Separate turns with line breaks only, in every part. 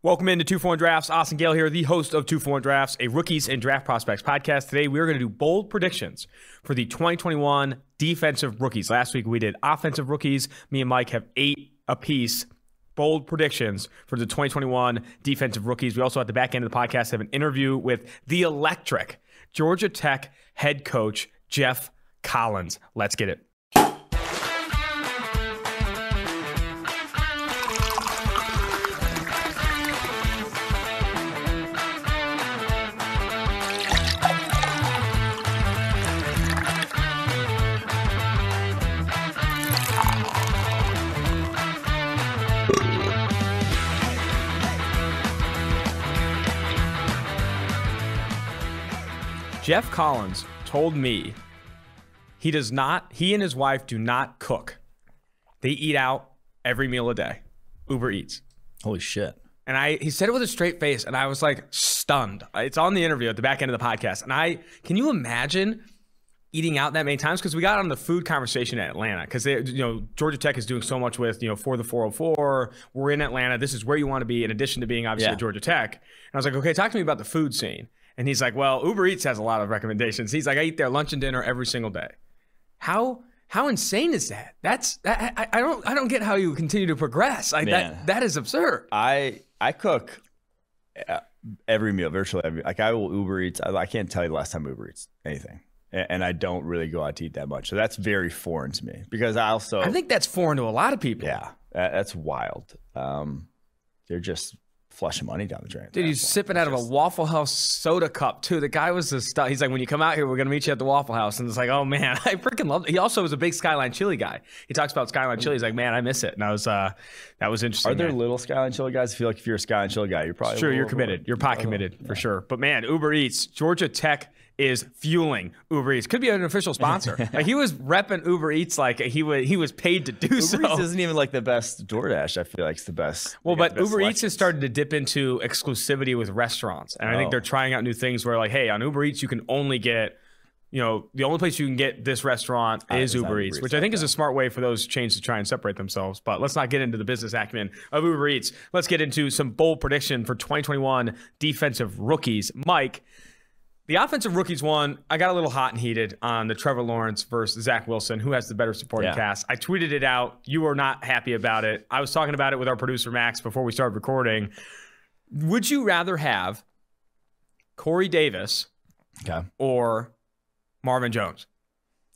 Welcome into 2-for-1 Drafts. Austin Gale here, the host of 2-for-1 Drafts, a rookies and draft prospects podcast. Today, we're going to do bold predictions for the 2021 defensive rookies. Last week, we did offensive rookies. Me and Mike have 8 apiece. Bold predictions for the 2021 defensive rookies. We also, at the back end of the podcast, have an interview with the electric Georgia Tech head coach, Geoff Collins. Let's get it. Geoff Collins told me he and his wife do not cook. They eat out every meal a day. Uber Eats.
Holy shit.
And he said it with a straight face, and I was like stunned. It's on the interview at the back end of the podcast. And can you imagine eating out that many times? Because we got on the food conversation at Atlanta, because Georgia Tech is doing so much with, for the 404. We're in Atlanta. This is where you want to be, in addition to being obviously at Georgia Tech. And I was like, okay, talk to me about the food scene. And he's like, well, Uber Eats has a lot of recommendations. He's like, I eat there lunch and dinner every single day. How insane is that? I don't get how you continue to progress. That is absurd.
I cook every meal, virtually every. Like, I will Uber Eats. I can't tell you the last time Uber Eats anything, and I don't really go out to eat that much. So that's very foreign to me, because I
think that's foreign to a lot of people.
Yeah, that's wild. They're just flushing money down the drain.
Dude, he's sipping out of a Waffle House soda cup too. The guy was the stuff. He's like, when you come out here, we're gonna meet you at the Waffle House. And it's like, oh man, I freaking love it. He also was a big Skyline Chili guy. He talks about Skyline Chili. He's like, man, I miss it. And that was interesting.
Are there little Skyline Chili guys? I feel like if you're a Skyline Chili guy, you're probably
you're committed. You're pot committed for sure. But man, Uber Eats, Georgia Tech is fueling Uber Eats. Could be an official sponsor. Like, he was repping Uber Eats like he was paid to do so.
Uber Eats isn't even like the best. DoorDash, I feel like, it's the best.
Well, but Uber Eats has started to dip into exclusivity with restaurants. And I think they're trying out new things where, like, hey, on Uber Eats, you can only get, the only place you can get this restaurant is Uber Eats, which I think is a smart way for those chains to try and separate themselves. But let's not get into the business acumen of Uber Eats. Let's get into some bold prediction for 2021 defensive rookies. Mike, the offensive rookies one, I got a little hot and heated on the Trevor Lawrence versus Zach Wilson, who has the better supporting cast. I tweeted it out. You were not happy about it. I was talking about it with our producer, Max, before we started recording. Would you rather have Corey Davis or Marvin Jones?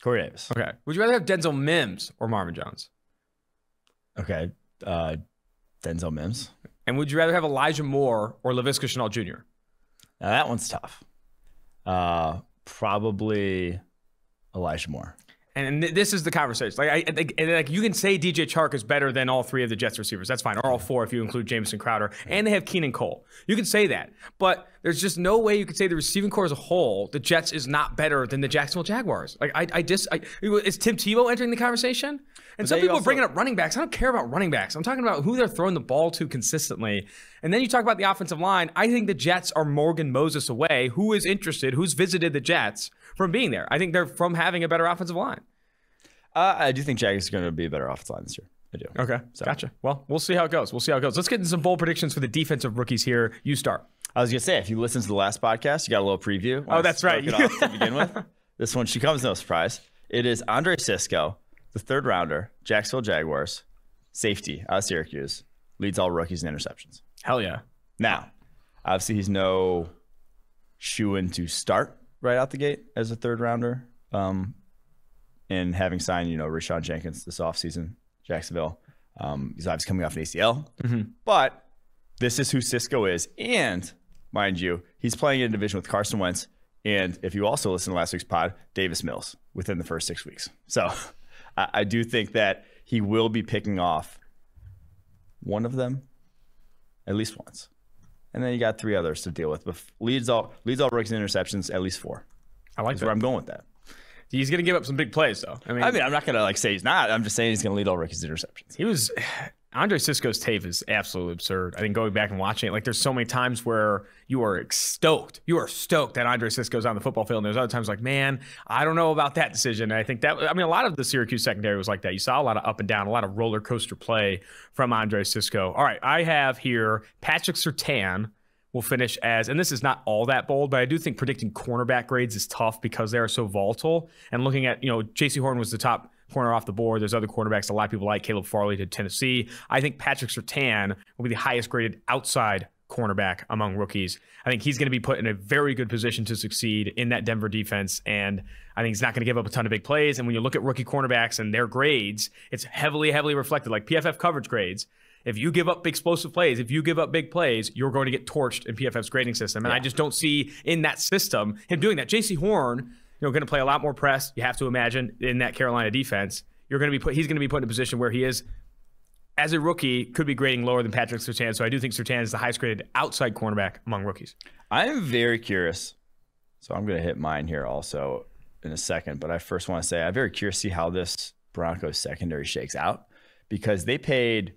Corey Davis.
Okay. Would you rather have Denzel Mims or Marvin Jones?
Okay. Denzel Mims.
And would you rather have Elijah Moore or Laviska Shenault Jr.?
Now, that one's tough. Probably Elijah Moore.
And this is the conversation. Like you can say DJ Chark is better than all 3 of the Jets receivers. That's fine. Or all 4 if you include Jamison Crowder. And they have Keenan Cole. You can say that. But there's just no way you could say the receiving core as a whole, the Jets is not better than the Jacksonville Jaguars. Like, is Tim Tebow entering the conversation? And some people are bringing up running backs. I don't care about running backs. I'm talking about who they're throwing the ball to consistently. And then you talk about the offensive line. I think the Jets are Morgan Moses away. Who is interested? Who's visited the Jets from being there? I think they're from having a better offensive line.
I do think Jags is going to be a better offensive line this year. I do.
Okay, gotcha. Well, we'll see how it goes. Let's get into some bold predictions for the defensive rookies here. You start.
I was going to say, if you listen to the last podcast, you got a little preview.
Oh, that's right.
To begin with. This one, she comes no surprise. It is Andre Cisco, the 3rd rounder, Jacksonville Jaguars, safety out of Syracuse, leads all rookies in interceptions.
Hell yeah.
Now, obviously, he's no shoo-in to start right out the gate as a 3rd rounder. And having signed, Rashawn Jenkins this offseason, Jacksonville. He's obviously coming off an ACL. Mm-hmm. But this is who Cisco is. And, mind you, he's playing in a division with Carson Wentz. And if you also listen to last week's pod, Davis Mills within the first 6 weeks. So I do think that he will be picking off one of them at least once. And then you got 3 others to deal with. But leads all rookies in interceptions, at least 4.
I like
That's where I'm going with that.
He's going to give up some big plays, though.
I mean, I'm not going to say he's not. I'm just saying he's going to lead all rookies in interceptions.
He was, Andre Sisco's tape is absolutely absurd. I think going back and watching it, like there's so many times where you are stoked. You are stoked that Andre Sisco's on the football field. And there's other times like, man, I don't know about that decision. And I think that, I mean, a lot of the Syracuse secondary was like that. You saw a lot of up and down, a lot of roller coaster play from Andre Sisco. All right, I have here Patrick Surtain will finish as, and this is not all that bold, but I do think predicting cornerback grades is tough because they are so volatile. And looking at, J.C. Horn was the top corner off the board. There's other cornerbacks a lot of people like. Caleb Farley to Tennessee. I think Patrick Surtain will be the highest graded outside cornerback among rookies. I think he's going to be put in a very good position to succeed in that Denver defense, and I think he's not going to give up a ton of big plays. And when you look at rookie cornerbacks and their grades, it's heavily reflected, like PFF coverage grades. If you give up explosive plays, if you give up big plays, you're going to get torched in PFF's grading system. And I just don't see in that system him doing that. J.C. Horn, going to play a lot more press. You have to imagine in that Carolina defense, he's going to be put in a position where he is, as a rookie, could be grading lower than Patrick Surtain. So I do think Surtain is the highest graded outside cornerback among rookies.
I am very curious. So I'm going to hit mine here also in a second. But I first want to say I'm very curious to see how this Broncos secondary shakes out, because they paid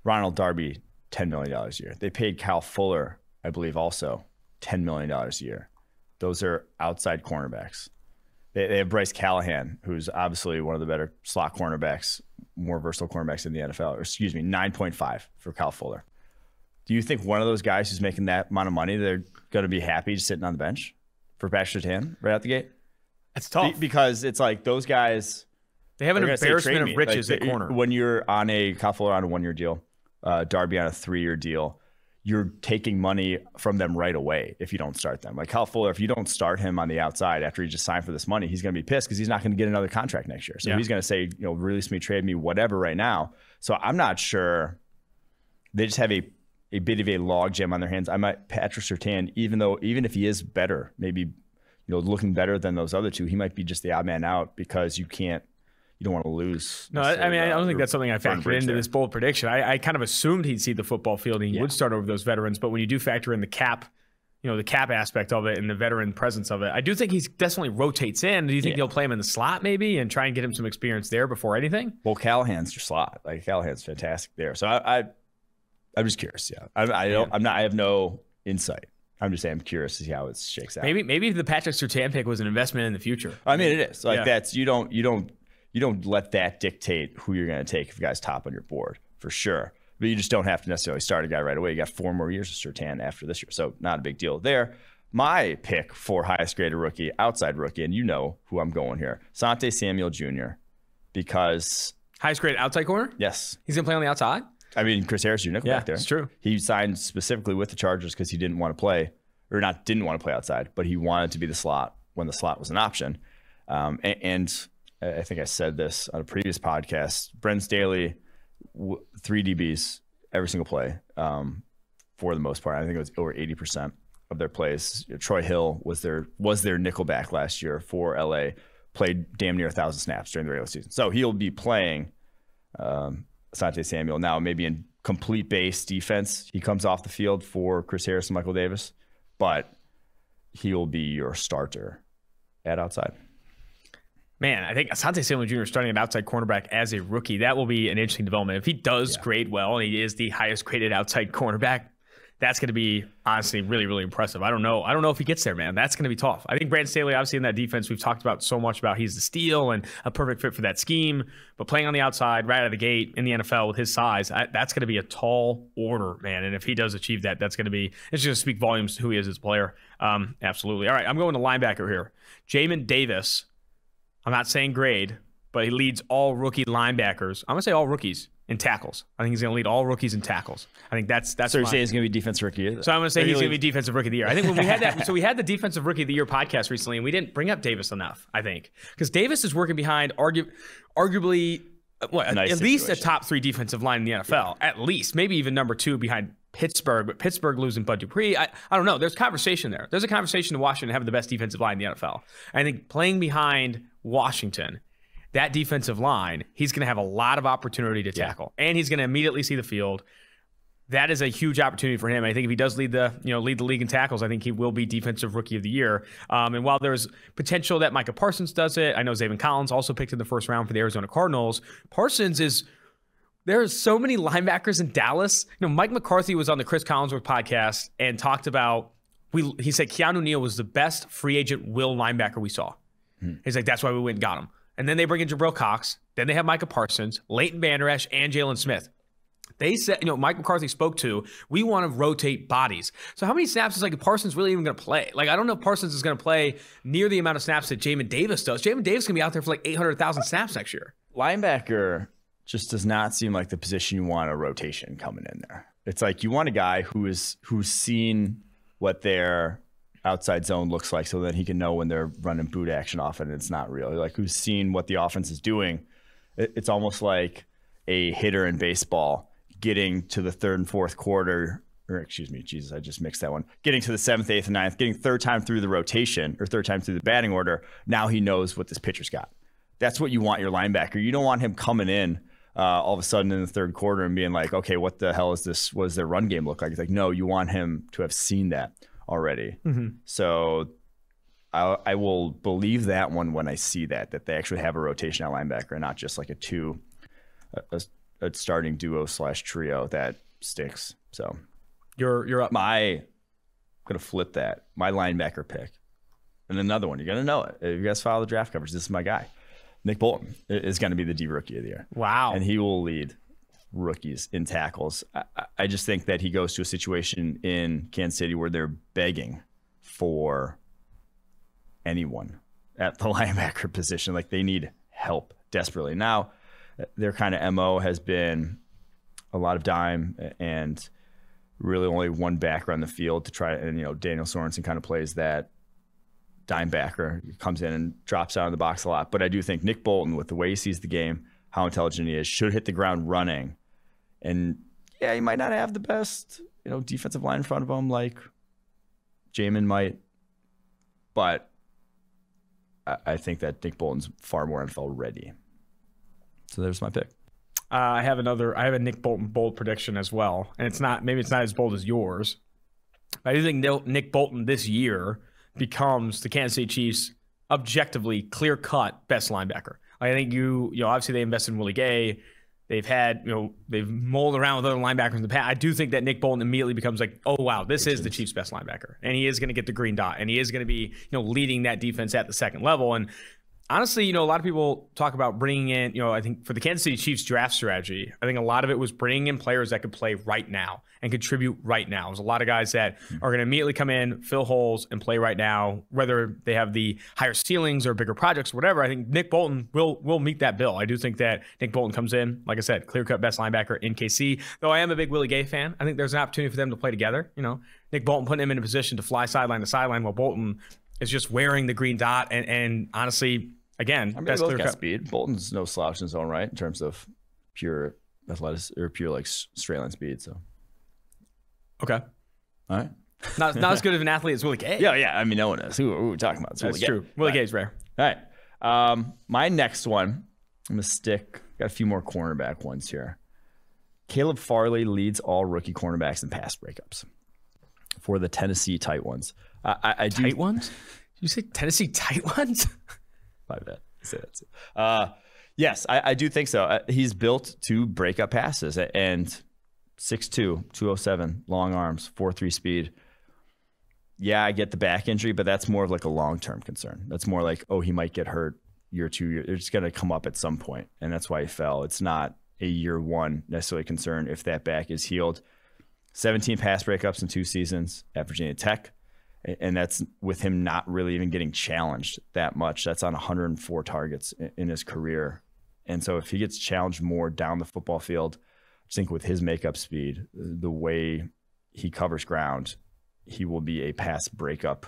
Ronald Darby $10 million a year. They paid Kyle Fuller, I believe, also $10 million a year. Those are outside cornerbacks. They have Bryce Callahan, who's obviously one of the better slot cornerbacks, more versatile cornerbacks in the NFL. Or excuse me, 9.5 for Kyle Fuller. Do you think one of those guys who's making that amount of money, they're going to be happy just sitting on the bench for Patrick Surtain right out the gate?
It's tough.
Because it's like those guys,
they have an embarrassment of riches at corner.
When you're on Kyle Fuller on a 1-year deal, Darby on a 3-year deal, you're taking money from them right away if you don't start them. Like Kyle Fuller, if you don't start him on the outside after he just signed for this money, he's going to be pissed because he's not going to get another contract next year. So he's going to say, release me, trade me, whatever right now. So I'm not sure. They just have a bit of a logjam on their hands. Patrick Surtain, even if he is better, maybe looking better than those other two, he might be just the odd man out because you don't want to lose. No,
I don't think that's something I factored into this bold prediction. I kind of assumed he'd see the football field and he would start over those veterans. But when you do factor in the cap, the cap aspect of it and the veteran presence of it, I do think he definitely rotates in. Do you think he'll play him in the slot maybe and try and get him some experience there before anything?
Well, Callahan's your slot. Like Callahan's fantastic there. So I'm just curious. Yeah, I have no insight. I'm just saying I'm curious to see how it shakes out.
Maybe the Patrick Surtain pick was an investment in the future.
I mean, it is. Like that's you don't let that dictate who you're going to take if a guy's top on your board, for sure. But you just don't have to necessarily start a guy right away. You got 4 more years of Surtain after this year, so not a big deal there. My pick for highest graded rookie, outside rookie, and you know who I'm going here, Asante Samuel Jr., because...
Highest graded outside corner?
Yes.
He's going to play on the outside?
I mean, Chris Harris, your nickel back there.
It's true.
He signed specifically with the Chargers because he didn't want to play, or not didn't want to play outside, but he wanted to be the slot when the slot was an option. And I think I said this on a previous podcast. Brent Staley, 3 DBs every single play for the most part. I think it was over 80% of their plays. Troy Hill was their nickelback last year for LA. Played damn near 1,000 snaps during the regular season. So he'll be playing Asante Samuel now, maybe in complete base defense. He comes off the field for Chris Harris and Michael Davis, but he will be your starter at outside.
Man, I think Asante Samuel Jr. starting at outside cornerback as a rookie, that will be an interesting development. If he does grade well and he is the highest graded outside cornerback, that's going to be honestly really, really impressive. I don't know if he gets there, man. That's going to be tough. I think Brandon Staley, obviously in that defense, we've talked about so much about he's the steal and a perfect fit for that scheme. But playing on the outside right out of the gate in the NFL with his size, that's going to be a tall order, man. And if he does achieve that, it's going to speak volumes to who he is as a player. Absolutely. All right, I'm going to linebacker here. Jamin Davis. I'm not saying grade, but he leads all rookie linebackers. I'm going to say all rookies in tackles. I think he's going to lead all rookies in tackles. I think that's
so you're saying he's going to be defensive rookie of the year?
So I'm going to say he's going to be defensive rookie of the year. I think when we had that, so we had the defensive rookie of the year podcast recently, and we didn't bring up Davis enough, I think. Because Davis is working behind arguably at least a top 3 defensive line in the NFL. Yeah. At least. Maybe even number 2 behind Pittsburgh, but Pittsburgh losing Bud Dupree. I don't know. There's conversation there. There's a conversation in Washington having the best defensive line in the NFL. I think playing behind Washington, that defensive line, he's going to have a lot of opportunity to tackle, and he's going to immediately see the field. That is a huge opportunity for him. I think if he does lead the league in tackles, I think he will be defensive rookie of the year. And while there's potential that Micah Parsons does it, I know Zaven Collins also picked in the first round for the Arizona Cardinals. Parsons is There's so many linebackers in Dallas. Mike McCarthy was on the Chris Collinsworth podcast and talked about, he said Keanu Neal was the best free agent will linebacker we saw. He's like, that's why we went and got him. And then they bring in Jabril Cox. Then they have Micah Parsons, Leighton Vander Esch, and Jalen Smith. They said, Mike McCarthy spoke to, we want to rotate bodies. So how many snaps is Parsons really even going to play? I don't know if Parsons is going to play near the amount of snaps that Jamin Davis does. Jamin Davis can be out there for 800,000 snaps next year.
Linebacker just does not seem like the position you want a rotation coming in there. It's like you want a guy who's seen what their outside zone looks like so that he can know when they're running boot action off it and it's not real. Who's seen what the offense is doing. It's almost like a hitter in baseball getting to the third and fourth quarter, or excuse me, Jesus, I just mixed that one. Getting to the seventh, eighth, and ninth, getting third time through the rotation or third time through the batting order. Now he knows what this pitcher's got. That's what you want your linebacker. You don't want him coming in all of a sudden in the third quarter and being like, okay, what the hell is this? What does their run game look like? It's like, no, you want him to have seen that already. So I will believe that one when I see that they actually have a rotation at linebacker and not just like a starting duo / trio that sticks. So
you're up.
I'm going to flip that. My linebacker pick. And another one, you're going to know it. If you guys follow the draft coverage, this is my guy. Nick Bolton is going to be the D Rookie of the Year.
Wow.
And he will lead rookies in tackles. I just think that he goes to a situation in Kansas City where they're begging for anyone at the linebacker position. They need help desperately. Now, their kind of MO has been a lot of dime and really only one backer on the field to try. And, Daniel Sorensen kind of plays that dime backer, comes in and drops out of the box a lot. But I do think Nick Bolton, with the way he sees the game, how intelligent he is, should hit the ground running. And yeah, he might not have the best, defensive line in front of him like Jamin might, but I think that Nick Bolton's far more NFL ready. So there's my pick.
I have a Nick Bolton bold prediction as well, and maybe it's not as bold as yours. But I do think Nick Bolton this year becomes the Kansas City Chiefs' objectively clear-cut best linebacker. I think obviously they invested in Willie Gay. They've had, they've mulled around with other linebackers in the past. I do think that Nick Bolton immediately becomes like, oh, wow, this is the Chiefs' best linebacker. And he is going to get the green dot. And he is going to be, leading that defense at the second level. And honestly, a lot of people talk about bringing in, I think for the Kansas City Chiefs draft strategy, I think a lot of it was bringing in players that could play right now and contribute right now. There's a lot of guys that are going to immediately come in, fill holes, and play right now, whether they have the higher ceilings or bigger projects or whatever. I think Nick Bolton will meet that bill. I do think that Nick Bolton comes in, like I said, clear-cut best linebacker in KC. Though I am a big Willie Gay fan, I think there's an opportunity for them to play together. Nick Bolton putting him in a position to fly sideline to sideline while Bolton is just wearing the green dot. And honestly, again, best clear cut
speed. Bolton's no slouch in his own right in terms of pure athleticism or pure straight line speed. So,
okay,
all right,
not as good of an athlete as Willie Gay.
Yeah. I mean, no one is. Who are we talking about?
That's true. Willie Gay's rare.
All right. My next one, I'm gonna stick. Got a few more cornerback ones here. Caleb Farley leads all rookie cornerbacks in pass breakups for the Tennessee tight ones.
Tight ones? Did you say Tennessee tight ones?
My bad. Say that. Yes, I do think so. He's built to break up passes and 6'2", 207, long arms, 4.3 speed. Yeah, I get the back injury, but that's more of like a long-term concern. That's more like, oh, he might get hurt year 2 years. It's going to come up at some point, and that's why he fell. It's not a year 1 necessarily concern if that back is healed. 17 pass breakups in 2 seasons at Virginia Tech. And that's with him not really even getting challenged that much. That's on 104 targets in his career. And so if he gets challenged more down the football field, I think with his makeup speed, the way he covers ground, he will be a pass breakup.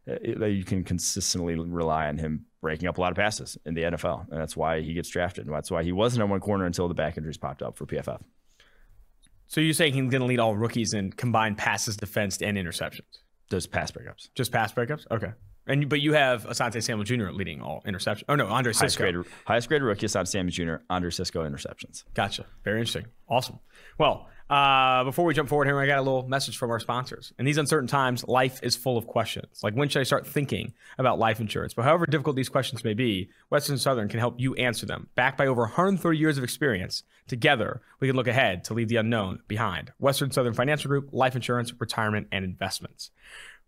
You can consistently rely on him breaking up a lot of passes in the NFL. And that's why he gets drafted. And that's why he wasn't on one corner until the back injuries popped up for PFF.
So you're saying he's going to lead all rookies in combined passes, defense, and interceptions?
Those pass breakups.
Just pass breakups? Okay. But you have Asante Samuel Jr. leading all interceptions. Oh no, Andre Cisco.
Highest graded rookie, Asante Samuel Jr. Andre Cisco interceptions.
Gotcha. Very interesting. Awesome. Well, before we jump forward here, I got a little message from our sponsors. In these uncertain times, life is full of questions. Like, when should I start thinking about life insurance? But however difficult these questions may be, Western Southern can help you answer them. Backed by over 130 years of experience, together we can look ahead to leave the unknown behind. Western Southern Financial Group, life insurance, retirement, and investments.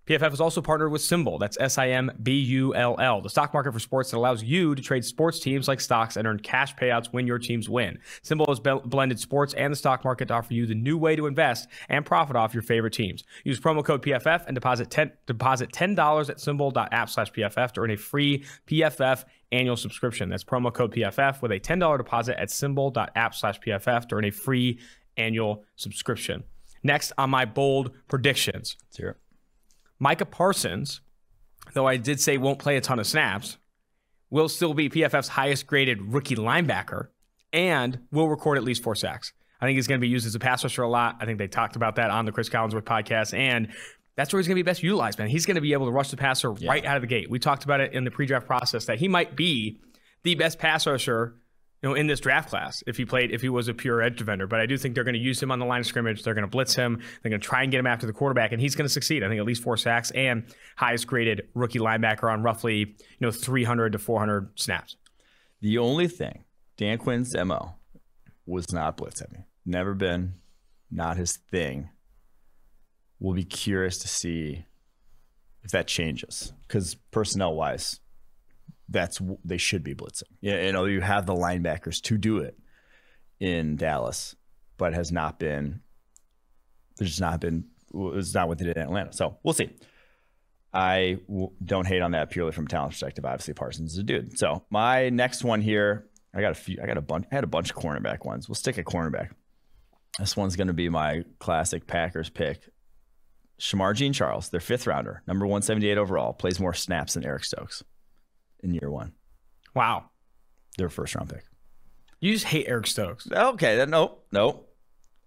PFF is also partnered with Symbol. That's SIMBULL, the stock market for sports that allows you to trade sports teams like stocks and earn cash payouts when your teams win. Symbol has blended sports and the stock market to offer you the new way to invest and profit off your favorite teams. Use promo code PFF and deposit $10 at symbol.app/PFF to earn a free PFF annual subscription. That's promo code PFF with a $10 deposit at symbol.app/PFF to earn a free annual subscription. Next on my bold predictions.
Let's hear it.
Micah Parsons, though I did say won't play a ton of snaps, will still be PFF's highest graded rookie linebacker and will record at least 4 sacks. I think he's going to be used as a pass rusher a lot. I think they talked about that on the Chris Collinsworth podcast, and that's where he's going to be best utilized, man. He's going to be able to rush the passer right out of the gate. We talked about it in the pre-draft process that he might be the best pass rusher, in this draft class if he was a pure edge defender. But I do think they're going to use him on the line of scrimmage. They're going to blitz him. They're going to try and get him after the quarterback, and he's going to succeed. I think at least 4 sacks and highest graded rookie linebacker on roughly 300 to 400 snaps.
The only thing, Dan Quinn's MO was not blitz heavy. Never been, not his thing. We'll be curious to see if that changes, because personnel wise, they should be blitzing. Yeah, you have the linebackers to do it in Dallas, but it's not what they did in Atlanta. So we'll see. I don't hate on that purely from a talent perspective. Obviously, Parsons is a dude. So my next one here, I had a bunch of cornerback ones. We'll stick at cornerback. This one's going to be my classic Packers pick. Shamar Jean-Charles, their 5th rounder, number 178 overall, plays more snaps than Eric Stokes in year 1.
Wow.
Their 1st round pick.
You just hate Eric Stokes.
Okay, no.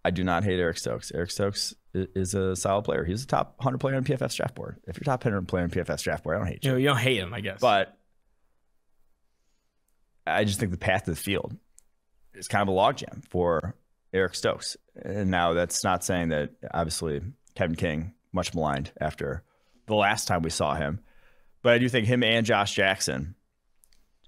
I do not hate Eric Stokes. Eric Stokes is a solid player. He's a top 100 player on PFF's draft board. If you're top 100 player on PFF's draft board, I don't hate you.
You don't hate him, I guess.
But I just think the path to the field is kind of a logjam for Eric Stokes. And now that's not saying that, obviously, Kevin King, much maligned after the last time we saw him. But I do think him and Josh Jackson,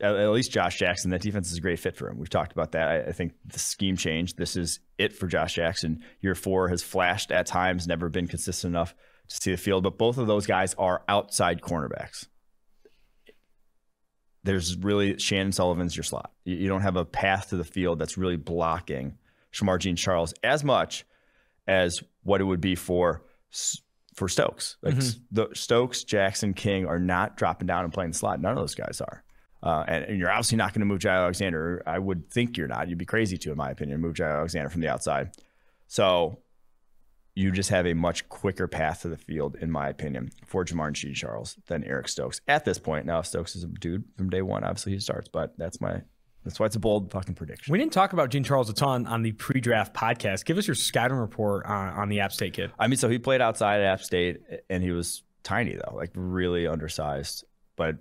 at least Josh Jackson, that defense is a great fit for him. We've talked about that. I think the scheme change, this is it for Josh Jackson. Year 4 has flashed at times, never been consistent enough to see the field. But both of those guys are outside cornerbacks. There's really Shannon Sullivan's your slot. You don't have a path to the field that's really blocking Shamar Jean-Charles as much as what it would be for Stokes. Like the Stokes, Jackson, King are not dropping down and playing the slot. None of those guys are. And you're obviously not going to move Jair Alexander. I would think you're not. You'd be crazy to, in my opinion, move Jair Alexander from the outside. So you just have a much quicker path to the field, in my opinion, for Shamar Jean-Charles than Eric Stokes at this point. Now, if Stokes is a dude from day 1, obviously he starts, but that's why it's a bold fucking prediction.
We didn't talk about Jean-Charles a ton on the pre-draft podcast. Give us your scouting report on the App State kid.
I mean, so he played outside at App State, and he was tiny, though, like really undersized, but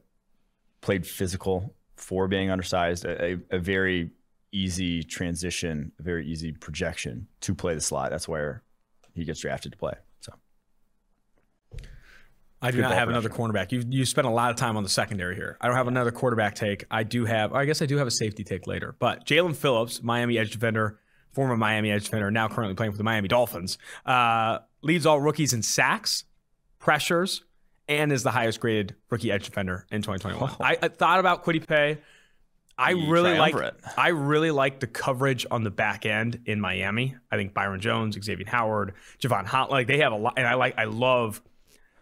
played physical for being undersized, a very easy transition, a very easy projection to play the slot. That's where he gets drafted to play. So
I do not have another cornerback. You spent a lot of time on the secondary here. I don't have another quarterback take. I guess I do have a safety take later. But Jalen Phillips, Miami edge defender, former Miami edge defender, now currently playing for the Miami Dolphins, leads all rookies in sacks, pressures, and is the highest graded rookie edge defender in 2021. I thought about Kwity Paye. I really like the coverage on the back end in Miami. I think Byron Jones, Xavier Howard, Javon Holland, like they have a lot, and I love,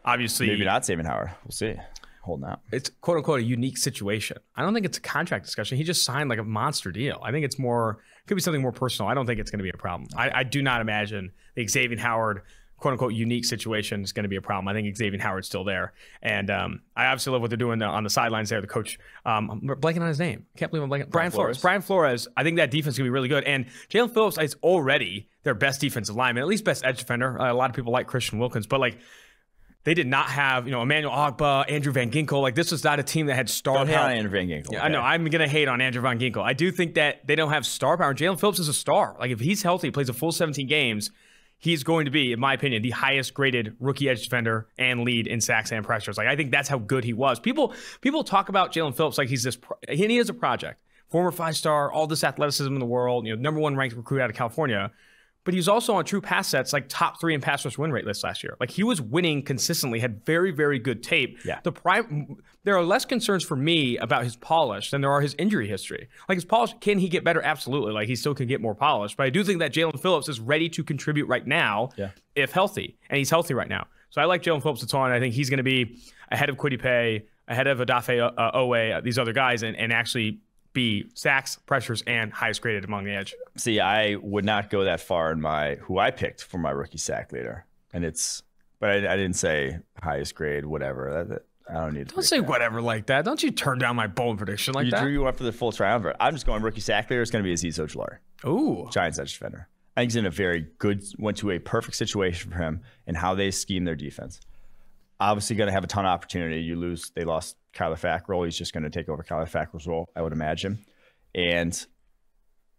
obviously.
Maybe not Xavier Howard. We'll see. Holding out.
It's quote unquote a unique situation. I don't think it's a contract discussion. He just signed like a monster deal. I think it's could be something more personal. I don't think it's going to be a problem. I do not imagine the Xavier Howard quote unquote unique situation is going to be a problem. I think Xavier Howard's still there. And I obviously love what they're doing on the sidelines there. The coach, I'm blanking on his name. I can't believe I'm blanking. Brian Flores. Brian Flores. I think that defense is going to be really good. And Jalen Phillips is already their best defensive lineman, at least best edge defender. A lot of people like Christian Wilkins, but like They did not have, Emmanuel Ogbah, Andrew Van Ginkel. Like, this was not a team that had star power.
Don't hate on Andrew Van Ginkel.
Yeah, okay. I know. I'm going to hate on Andrew Van Ginkel. I do think that they don't have star power. Jalen Phillips is a star. Like, if he's healthy, plays a full 17 games, he's going to be, in my opinion, the highest graded rookie edge defender and lead in sacks and pressures. Like, I think that's how good he was. People talk about Jalen Phillips like he's this, and he is a project. Former 5-star, all this athleticism in the world, number 1 ranked recruit out of California. But he was also on true pass sets, like top 3 in pass rush win rate list last year. Like, he was winning consistently, had very, very good tape.
Yeah.
There are less concerns for me about his polish than there are his injury history. Like, his polish, can he get better? Absolutely. Like, he still can get more polish. But I do think that Jalen Phillips is ready to contribute right now, if healthy. And he's healthy right now. So I like Jalen Phillips a ton. I think he's going to be ahead of Kwity Paye, ahead of Odafe Owe, these other guys, and actually be sacks, pressures, and highest graded among the edge.
See, I would not go that far in who I picked for my rookie sack leader, but I didn't say highest grade, whatever. I don't need to.
Don't say whatever like that. Don't you turn down my bold prediction like that.
You went for the full triumvirate. I'm just going rookie sack leader. It's going to be Azeez Ojulari.
Ooh,
Giants edge defender. I think he's went to a perfect situation for him and how they scheme their defense. Obviously, going to have a ton of opportunity. They lost Kyler Fackrell. He's just going to take over Kyler Fackrell's role, I would imagine. And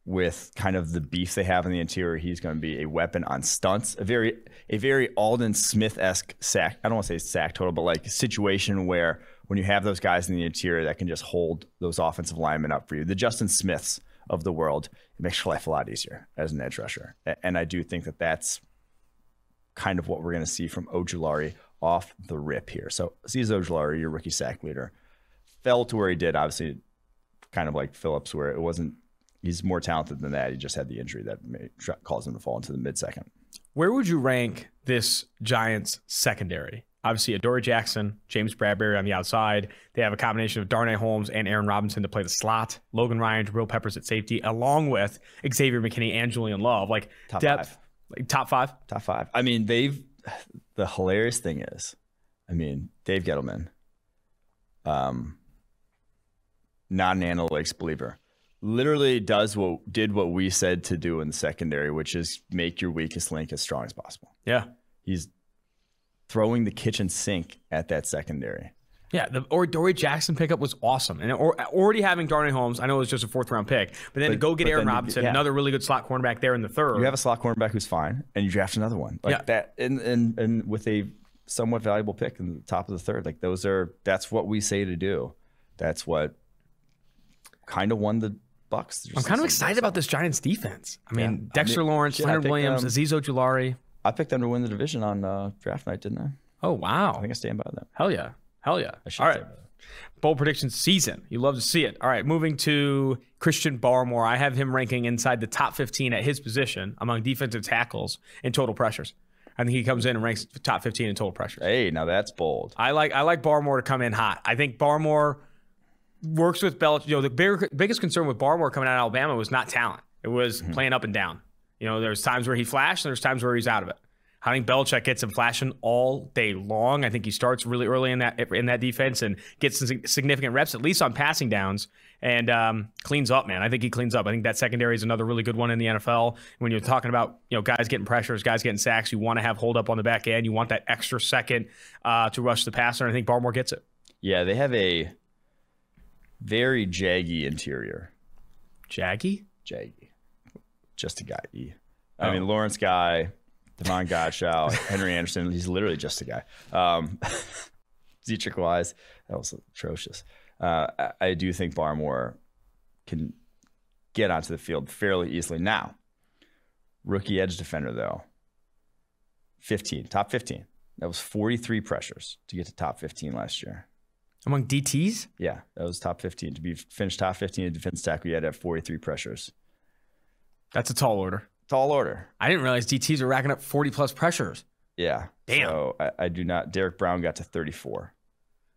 with kind of the beef they have in the interior, he's going to be a weapon on stunts. A very Aldon Smith-esque sack. I don't want to say sack total, but like a situation where when you have those guys in the interior that can just hold those offensive linemen up for you, the Justin Smiths of the world, it makes your life a lot easier as an edge rusher. And I do think that that's kind of what we're going to see from Ojulari off the rip here. So Azeez Ojulari, your rookie sack leader, fell to where he did, obviously kind of like Phillips, where it wasn't, he's more talented than that. He just had the injury that caused him to fall into the mid-second.
Where would you rank this Giants secondary? Obviously, Adoree Jackson, James Bradbury on the outside. They have a combination of Darnay Holmes and Aaron Robinson to play the slot. Logan Ryan, Jabril Peppers at safety, along with Xavier McKinney and Julian Love. Like,
top
depth,
5.
Like top 5?
Top 5. I mean, the hilarious thing is, Dave Gettleman, not an analytics believer, literally did what we said to do in the secondary, which is make your weakest link as strong as possible.
Yeah.
He's throwing the kitchen sink at that secondary.
Yeah, the Adoree Jackson pickup was awesome. And already having Darnay Holmes, I know it was just a 4th-round pick, but then to go get Aaron Robinson, another really good slot cornerback there in the 3rd.
You have a slot cornerback who's fine, and you draft another one. Like that, and with a somewhat valuable pick in the top of the 3rd. Like, that's what we say to do. That's what kind of won the Bucks.
I'm kind of excited about this Giants defense. Dexter Lawrence, Leonard Williams, Azeez Ojulari.
I picked them to win the division on draft night, didn't I?
Oh, wow.
I think I stand by that.
Hell yeah. All right. Bold prediction season. You love to see it. All right. Moving to Christian Barmore. I have him ranking inside the top 15 at his position among defensive tackles and total pressures. I think he comes in and ranks top 15 in total pressures.
Hey, now that's bold.
I like Barmore to come in hot. I think Barmore works with Belichick. The biggest concern with Barmore coming out of Alabama was not talent. It was playing up and down. There's times where he flashed and there's times where he's out of it. I think Belichick gets him flashing all day long. I think he starts really early in that defense and gets significant reps, at least on passing downs, and cleans up, man. I think he cleans up. I think that secondary is another really good one in the NFL. When you're talking about guys getting pressures, guys getting sacks, you want to have hold up on the back end. You want that extra second to rush the passer, and I think Barmore gets it.
Yeah, they have a very jaggy interior.
Jaggy?
Jaggy. Just a guy. Lawrence Guy, Devon Gottschall, Henry Anderson. He's literally just a guy. Zetrick Wise, that was atrocious. I do think Barmore can get onto the field fairly easily. Now, rookie edge defender, though, top 15. That was 43 pressures to get to top 15 last year.
Among DTs?
Yeah, that was top 15. To be finished top 15 in defense tackle, you had to have 43 pressures.
That's a tall order.
Tall order.
I didn't realize DTs are racking up 40-plus pressures.
Yeah.
Damn.
So I do not. Derek Brown got to 34.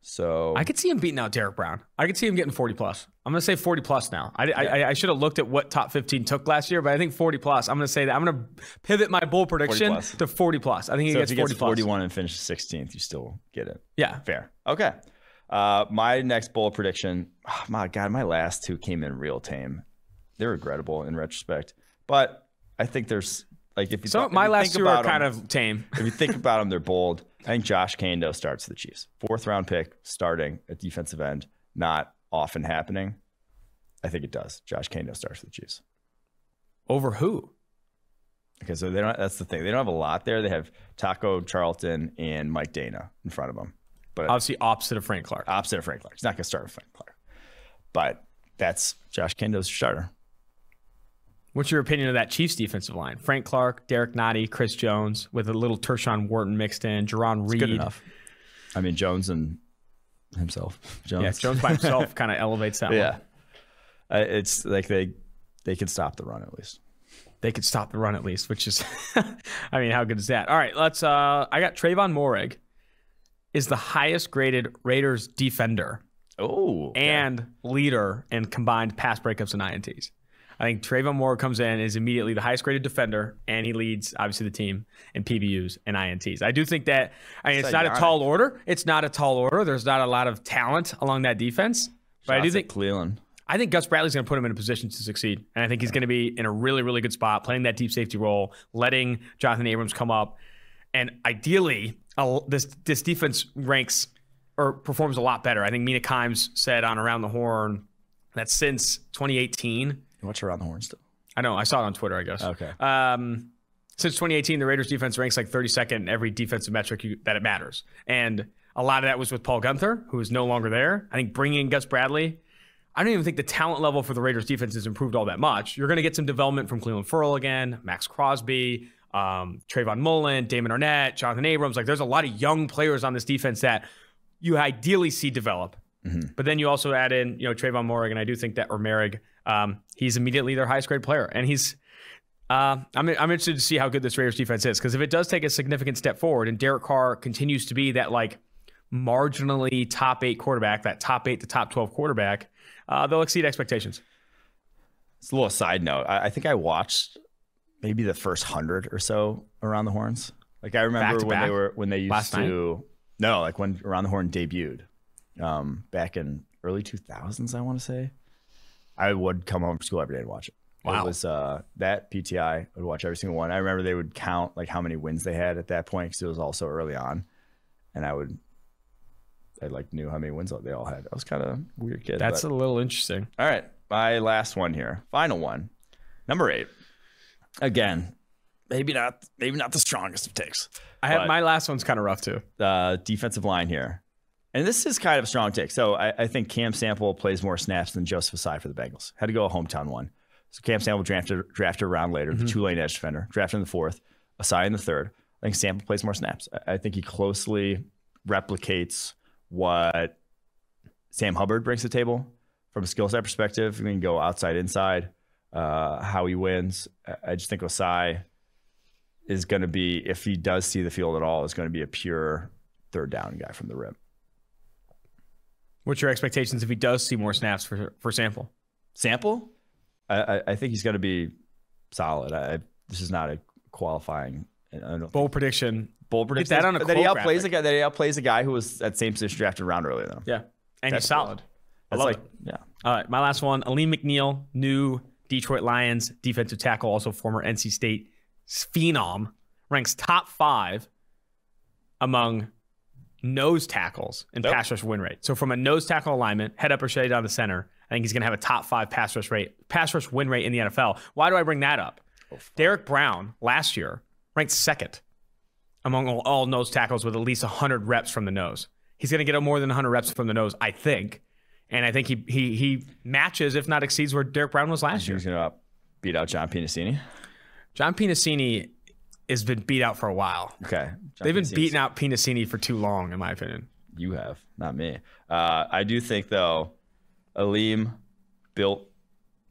So
I could see him beating out Derek Brown. I could see him getting 40-plus. I'm going to say 40-plus now. I should have looked at what top 15 took last year, but I think 40-plus. I'm going to say that. I'm going to pivot my bold prediction to 40-plus. I think he gets 40-plus.
41 and finishes 16th, you still get it.
Yeah.
Fair. Okay. My next bold prediction, oh my God, my last two came in real tame. They're regrettable in retrospect, but I think there's Like if you
So my last two are kind of tame.
If you think about them, they're bold. I think Josh Kando starts for the Chiefs. 4th round pick starting at defensive end, not often happening. I think it does. Josh Kando starts for the Chiefs.
Over who?
Okay, so they don't. That's the thing. They don't have a lot there. They have Taco Charlton and Mike Dana in front of them. But
obviously opposite of Frank Clark.
Opposite of Frank Clark. He's not going to start with Frank Clark. But that's Josh Kando's starter.
What's your opinion of that Chiefs defensive line? Frank Clark, Derek Nottie, Chris Jones, with a little Tershawn Wharton mixed in, Jerron Reed.
Good enough. I mean, Jones and himself.
Yeah, Jones by himself kind of elevates that one.
It's like they can stop the run at least.
They could stop the run at least, which is, I mean, how good is that? All right, let's, I got Trayvon Moehrig is the highest graded Raiders defender.
Oh. Okay.
And leader in combined pass breakups and INTs. I think Trayvon Moehrig comes in, is immediately the highest graded defender, and he leads, obviously, the team in PBUs and INTs. I do think that, I mean, it's not a tall order. It's not a tall order. There's not a lot of talent along that defense. But I do think
Cleveland.
I think Gus Bradley's going to put him in a position to succeed. And I think he's going to be in a really, really good spot, playing that deep safety role, letting Jonathan Abrams come up. And ideally, this defense ranks or performs a lot better. I think Mina Kimes said on Around the Horn that since 2018.
What's Around the Horn still?
I know. I saw it on Twitter, I guess.
Okay.
Since 2018, the Raiders defense ranks like 32nd in every defensive metric that it matters. And a lot of that was with Paul Guenther, who is no longer there. I think bringing in Gus Bradley, I don't even think the talent level for the Raiders defense has improved all that much. You're going to get some development from Cleveland Ferrell again, Max Crosby, Trayvon Mullen, Damon Arnett, Jonathan Abrams. Like, there's a lot of young players on this defense that you ideally see develop. Mm-hmm. But then you also add in, Trayvon Moehrig, and I do think that, or Moehrig, he's immediately their highest grade player. And he's, I'm interested to see how good this Raiders defense is, because if it does take a significant step forward and Derek Carr continues to be that like marginally top 8 quarterback, that top 8 to top 12 quarterback, they'll exceed expectations.
It's a little side note. I think I watched maybe the first 100 or so Around the Horns. Like I remember when they used to, no, like when Around the Horn debuted, back in early 2000s, I want to say. I would come home from school every day and watch it. Wow. It was that PTI. I would watch every single one. I remember they would count like how many wins they had at that point, because it was also early on, and I like knew how many wins they all had. I was kind of weird kid.
That's a little interesting.
All right, my last one here, final one, number 8. Again, maybe not the strongest of takes.
My last one's kind of rough too.
Defensive line here. And this is kind of a strong take. So I think Cam Sample plays more snaps than Joseph Asai for the Bengals. Had to go a hometown one. So Cam Sample drafted a round later, the two-lane edge defender, drafted in the 4th, Asai in the 3rd. I think Sample plays more snaps. I think he closely replicates what Sam Hubbard brings to the table from a skill set perspective. We can go outside, inside, how he wins. I just think Asai is going to be, if he does see the field at all, is going to be a pure third down guy from the rim.
What's your expectations if he does see more snaps for Sample?
Sample? I think he's going to be solid. This is not a qualifying.
Bold prediction.
Get that on a that he outplays a guy who was at the same position drafted round earlier than him.
Yeah, and he's solid. I love it.
Yeah.
All right, my last one. Aleem McNeil, new Detroit Lions defensive tackle, also former NC State phenom, ranks top 5 among nose tackles in pass rush win rate. So from a nose tackle alignment, head up or shade down the center, I think he's going to have a top 5 pass rush win rate in the NFL. Why do I bring that up? Derek Brown last year ranked 2nd among all nose tackles with at least 100 reps from the nose. He's going to get more than 100 reps from the nose, I think. And I think he matches, if not exceeds, where Derek Brown was last year.
He's going to beat out John Pinacini.
John Pinacini has been beat out for a while.
Okay.
They've been beating out Pinacini for too long, in my opinion.
You have, not me. I do think, though, Aleem built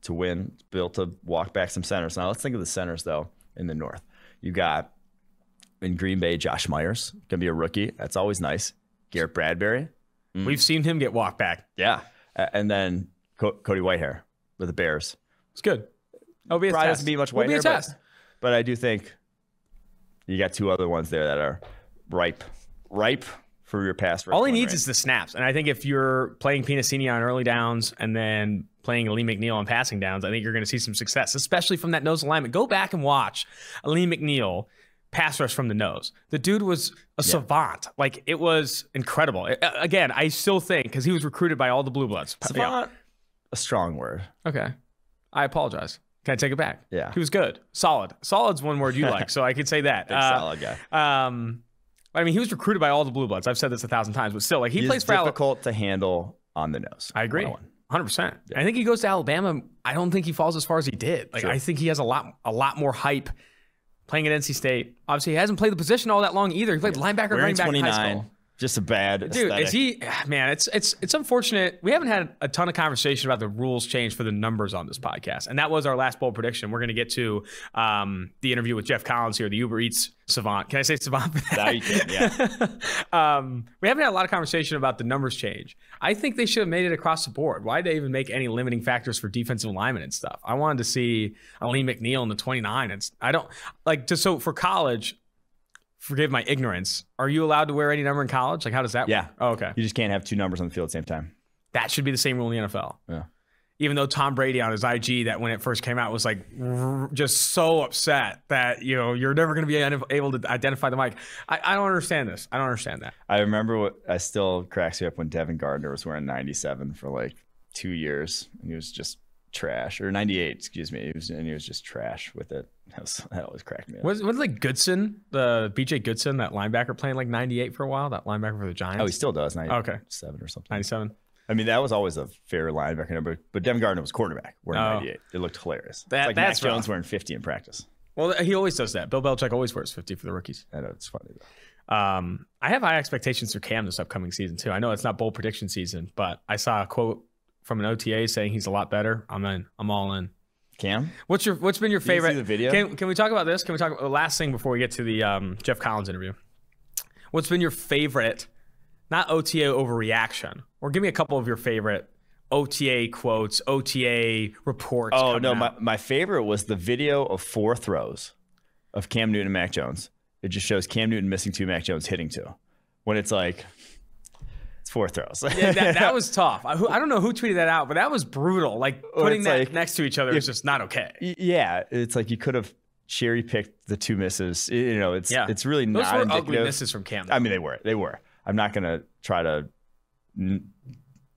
to win, built to walk back some centers. Now, let's think of the centers, though, in the North. You got, in Green Bay, Josh Myers, going to be a rookie. That's always nice. Garrett Bradbury.
We've seen him get walked back.
Yeah. And then Cody Whitehair with the Bears.
It's good. It'll be a
probably
test.
Doesn't be much Whitehair, but I do think you got 2 other ones there that are ripe for your pass rush.
All he needs is the snaps. And I think if you're playing Pinasini on early downs and then playing Ali McNeil on passing downs, I think you're going to see some success, especially from that nose alignment. Go back and watch Ali McNeil pass rush from the nose. The dude was a savant. Like, it was incredible. Again, I still think, because he was recruited by all the blue bloods.
Savant, a strong word.
Okay. I apologize. Can I take it back?
Yeah.
He was good. Solid. Solid's one word you like, so I could say that.
Solid guy.
I mean, he was recruited by all the blue bloods. I've said this 1,000 times, but still, like, he plays for
difficult to handle on the nose.
I agree. 100%. Yeah. I think he goes to Alabama. I don't think he falls as far as he did. Like, I think he has a lot more hype playing at NC State. Obviously, he hasn't played the position all that long either. He played linebacker, running back in high school.
Just a bad
dude.
Aesthetic.
Is he? Man, it's unfortunate. We haven't had a ton of conversation about the rules change for the numbers on this podcast, and that was our last bold prediction. We're going to get to the interview with Jeff Collins here, the Uber Eats savant. Can I say savant for that?
Now you can, yeah.
We haven't had a lot of conversation about the numbers change. I think they should have made it across the board. Why did they even make any limiting factors for defensive linemen and stuff? I wanted to see Ali McNeil in the 29. And I don't like just so for college. Forgive my ignorance. Are you allowed to wear any number in college? Like, how does that work?
Yeah.
Oh, okay.
You just can't have two numbers on the field at the same time.
That should be the same rule in the NFL.
Yeah.
Even though Tom Brady on his IG that when it first came out was like just so upset that, you know, you're never going to be able to identify the mic. I don't understand this. I don't understand that.
I remember I still cracks me up when Devin Gardner was wearing 97 for like 2 years. And he was just trash, or 98, excuse me. He was just trash with it. That always cracked me up.
Was like Goodson, the BJ Goodson, that linebacker playing like 98 for a while, that linebacker for the Giants?
Oh, he still does, 97
okay.
or something.
97.
I mean, that was always a fair linebacker number, but Devin Gardner was quarterback wearing 98. It looked hilarious. It's like Mac Jones wearing 50 in practice.
Well, he always does that. Bill Belichick always wears 50 for the rookies.
I know, it's funny though.
I have high expectations for Cam this upcoming season too. I know it's not bold prediction season, but I saw a quote from an OTA saying he's a lot better. I'm in. I'm all in.
Cam,
what's been your favorite?
Did you see the video?
Can we talk about this? Can we talk about the last thing before we get to the Jeff Collins interview? What's been your favorite, not OTA overreaction, or give me a couple of your favorite OTA quotes, OTA reports?
Oh no, my favorite was the video of 4 throws of Cam Newton and Mac Jones. It just shows Cam Newton missing 2, Mac Jones hitting 2. When it's like, 4 throws.
Yeah, that was tough. I don't know who tweeted that out, but that was brutal. Like, putting that like, next to each other is just not okay.
Yeah, it's like you could have cherry picked the 2 misses. You know, it's really
Those
not
were
indicative. Ugly
misses from Cam.
I mean, they were. I'm not gonna try to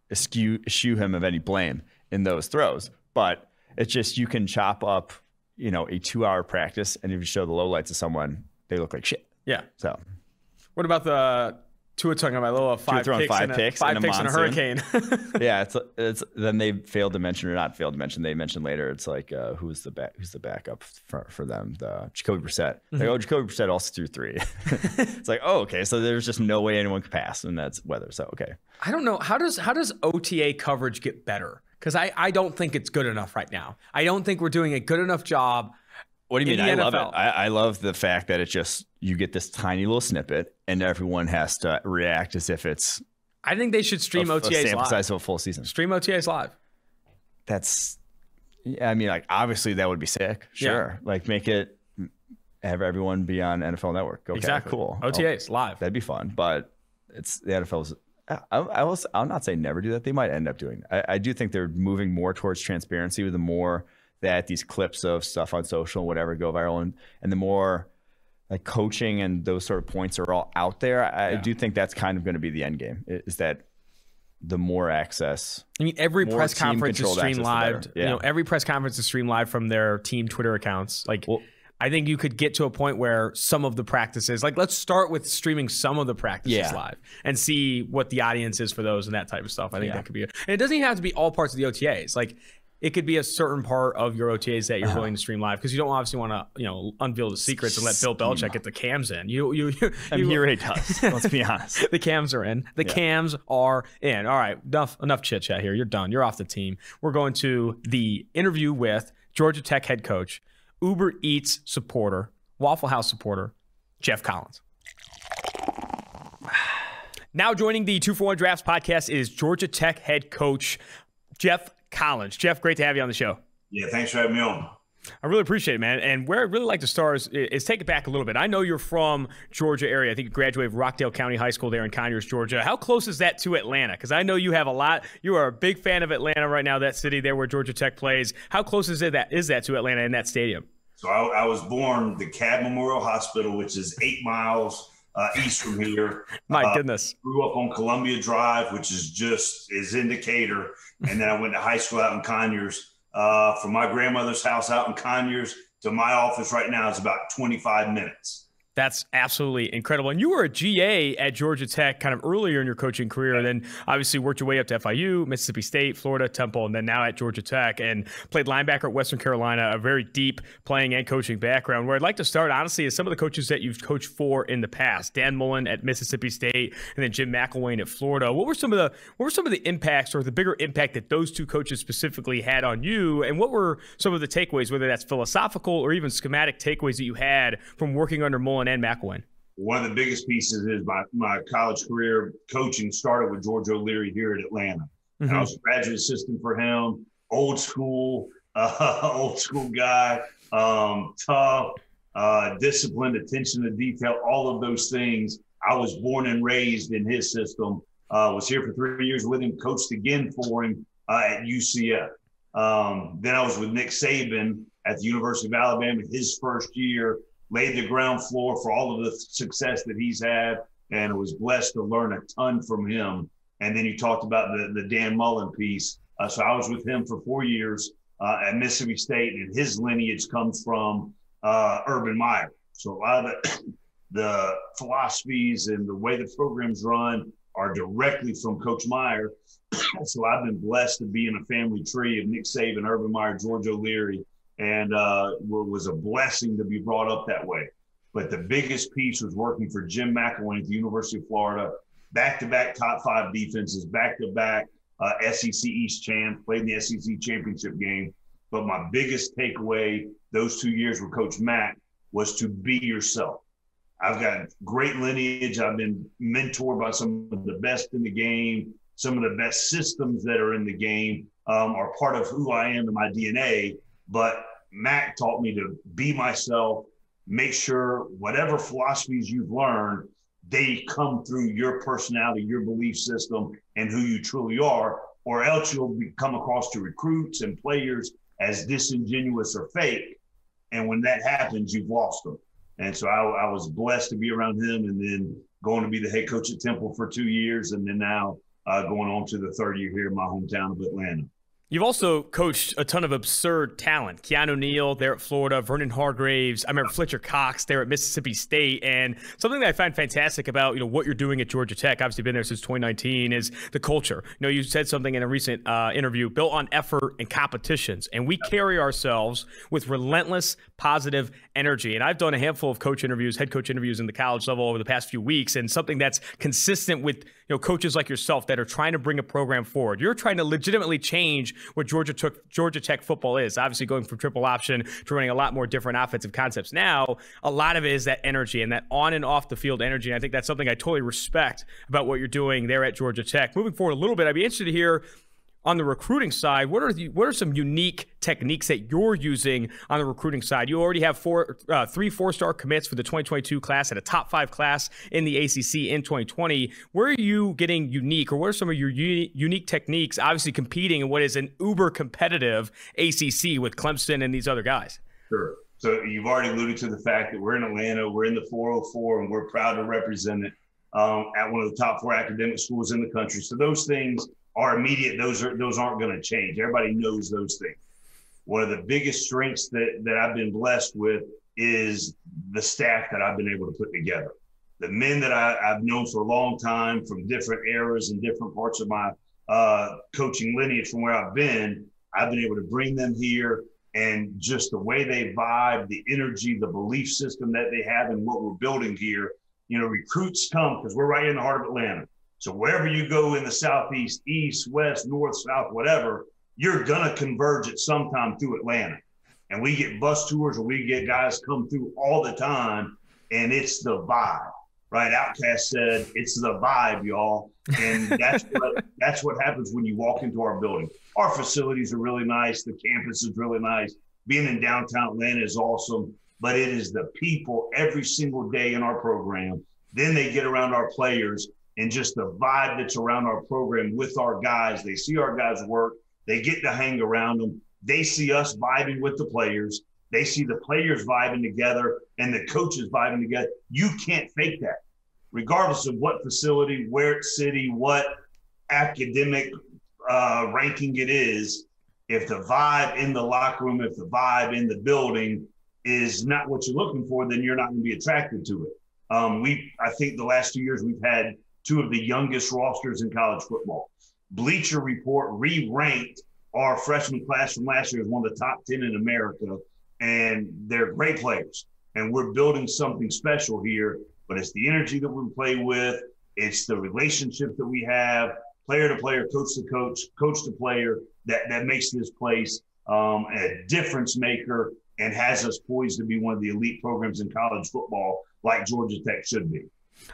eschew him of any blame in those throws, but it's just you can chop up, you know, a 2-hour practice, and if you show the lowlights of someone, they look like shit.
Yeah.
So,
what about the Tua talking about little 5 picks and a hurricane?
Yeah, it's then they failed to mention or not failed to mention. They mentioned later. It's like who's the backup for them? The Jacoby Brissett. Mm-hmm. Like, oh, Jacoby Brissett also threw 3. It's like, oh, okay. So there's just no way anyone could pass, and that's weather. So okay.
I don't know how does OTA coverage get better? Because I don't think it's good enough right now. I don't think we're doing a good enough job.
What do you mean? I love
it.
I love the fact that it's just you get this tiny little snippet and everyone has to react as if it's.
I think they should stream OTAs live.
Sample size of a full season.
Stream OTAs live.
That's, I mean, like obviously that would be sick. Sure, like make it have everyone be on NFL Network. Okay,
exactly.
Cool.
OTAs live.
That'd be fun, but it's the NFL's. I'll not say never do that. They might end up doing that. I do think they're moving more towards transparency with the more that these clips of stuff on social, whatever, go viral, and the more like coaching and those sort of points are all out there. I do think that's kind of going to be the end game. Is that the more access?
I mean, every press conference is streamed live.
Yeah.
You know, every press conference is streamed live from their team Twitter accounts. Like, I think you could get to a point where some of the practices, like let's start with streaming some of the practices live and see what the audience is for those and that type of stuff. I think that could be, and it doesn't even have to be all parts of the OTAs. Like, it could be a certain part of your OTAs that you're willing to stream live because you don't obviously want to, you know, unveil the secrets and let Bill Belichick get the cams in. I mean,
he already does. Let's be honest.
The cams are in. The cams are in. All right, enough chit chat here. You're done. You're off the team. We're going to the interview with Georgia Tech head coach, Uber Eats supporter, Waffle House supporter, Jeff Collins. Now joining the 2-for-1 Drafts podcast is Georgia Tech head coach Jeff Collins. Jeff, great to have you on the show.
Yeah, thanks for having me on.
I really appreciate it, man. And where I'd really like to start is take it back a little bit. I know you're from Georgia area. I think you graduated from Rockdale County High School there in Conyers, Georgia. How close is that to Atlanta? Because I know you have a lot. You are a big fan of Atlanta right now, that city there where Georgia Tech plays. How close is that to Atlanta in that stadium?
So I was born the Cab Memorial Hospital, which is 8 miles east from here.
My goodness.
Grew up on Columbia Drive, which is in Decatur. And then I went to high school out in Conyers. From my grandmother's house out in Conyers to my office right now is about 25 minutes.
That's absolutely incredible. And you were a GA at Georgia Tech kind of earlier in your coaching career, and then obviously worked your way up to FIU, Mississippi State, Florida, Temple, and then now at Georgia Tech, and played linebacker at Western Carolina, a very deep playing and coaching background. Where I'd like to start, honestly, is some of the coaches that you've coached for in the past. Dan Mullen at Mississippi State, and then Jim McElwain at Florida. What were some of the impacts, or the bigger impact, that those two coaches specifically had on you, and what were some of the takeaways, whether that's philosophical or even schematic takeaways, that you had from working under Mullen and McElwain?
One of the biggest pieces is my college career coaching started with George O'Leary here at Atlanta. Mm-hmm. And I was a graduate assistant for him, old school guy, tough, disciplined, attention to detail, all of those things. I was born and raised in his system, was here for 3 years with him, coached again for him at UCF. Then I was with Nick Saban at the University of Alabama his first year, laid the ground floor for all of the success that he's had, and was blessed to learn a ton from him. And then you talked about the Dan Mullen piece. So I was with him for 4 years at Mississippi State, and his lineage comes from Urban Meyer. So a lot of the philosophies and the way the programs run are directly from Coach Meyer. So I've been blessed to be in a family tree of Nick Saban, Urban Meyer, George O'Leary, and was a blessing to be brought up that way. But the biggest piece was working for Jim McElwain at the University of Florida, back-to-back top 5 defenses, back-to-back SEC East champs, played in the SEC championship game. But my biggest takeaway those 2 years with Coach Mack was to be yourself. I've got great lineage. I've been mentored by some of the best in the game. Some of the best systems that are in the game are part of who I am and my DNA. But Mac taught me to be myself, make sure whatever philosophies you've learned, they come through your personality, your belief system, and who you truly are, or else you'll come across to recruits and players as disingenuous or fake. And when that happens, you've lost them. And so I was blessed to be around him, and then going to be the head coach at Temple for 2 years, and then now going on to the third year here in my hometown of Atlanta.
You've also coached a ton of absurd talent. Keanu Neal there at Florida, Vernon Hargraves. I remember Fletcher Cox there at Mississippi State. And something that I find fantastic about what you're doing at Georgia Tech, obviously been there since 2019, is the culture. You said something in a recent interview, built on effort and competitions. And we carry ourselves with relentless positive energy. And I've done a handful of coach interviews, head coach interviews in the college level over the past few weeks, and something that's consistent with coaches like yourself that are trying to bring a program forward. You're trying to legitimately change what Georgia Tech football is. Obviously going from triple option to running a lot more different offensive concepts. Now, a lot of it is that energy and that on and off the field energy. And I think that's something I totally respect about what you're doing there at Georgia Tech. Moving forward a little bit, I'd be interested to hear on the recruiting side, what are some unique techniques that you're using on the recruiting side? You already have 3 4-star commits for the 2022 class at a top 5 class in the ACC in 2020. Where are you getting unique, or what are some of your unique techniques, obviously competing in what is an uber competitive ACC with Clemson and these other guys?
Sure. So you've already alluded to the fact that we're in Atlanta, we're in the 404, and we're proud to represent it at one of the top 4 academic schools in the country. So those things are immediate. Those aren't going to change. Everybody knows those things. One of the biggest strengths that I've been blessed with is the staff that I've been able to put together. The men that I've known for a long time from different eras and different parts of my coaching lineage from where I've been able to bring them here, and just the way they vibe, the energy, the belief system that they have and what we're building here. Recruits come because we're right in the heart of Atlanta. So wherever you go in the Southeast, East, West, North, South, whatever, you're going to converge at some time through Atlanta. And we get bus tours, or we get guys come through all the time, and it's the vibe, right? Outkast said, it's the vibe, y'all. And that's what happens when you walk into our building. Our facilities are really nice. The campus is really nice. being in downtown Atlanta is awesome, but it is the people every single day in our program. Then they get around our players and just the vibe that's around our program with our guys. They see our guys work. They get to hang around them. They see us vibing with the players. They see the players vibing together and the coaches vibing together. You can't fake that, regardless of what facility, where city, what academic ranking it is. If the vibe in the locker room, if the vibe in the building is not what you're looking for, then you're not going to be attracted to it. I think the last 2 years we've had two of the youngest rosters in college football. Bleacher Report re-ranked our freshman class from last year as one of the top 10 in America, and they're great players. And we're building something special here, but it's the energy that we play with. It's the relationship that we have, player to player, coach to coach, coach to player, that makes this place a difference maker and has us poised to be one of the elite programs in college football like Georgia Tech should be.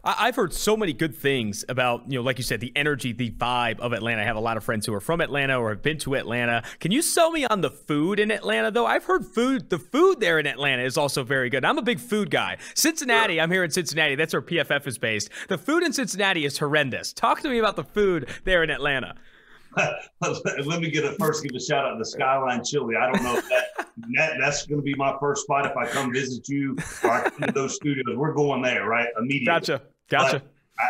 I've heard so many good things about, like you said, the energy, the vibe of Atlanta. I have a lot of friends who are from Atlanta or have been to Atlanta. Can you sell me on the food in Atlanta, though? I've heard the food there in Atlanta is also very good. I'm a big food guy. Cincinnati, I'm here in Cincinnati. That's where PFF is based. The food in Cincinnati is horrendous. Talk to me about the food there in Atlanta.
Let me give a shout out to Skyline Chili. I don't know if that's going to be my first spot if I come visit you or I come to those studios. We're going there, right? Immediately.
Gotcha.
But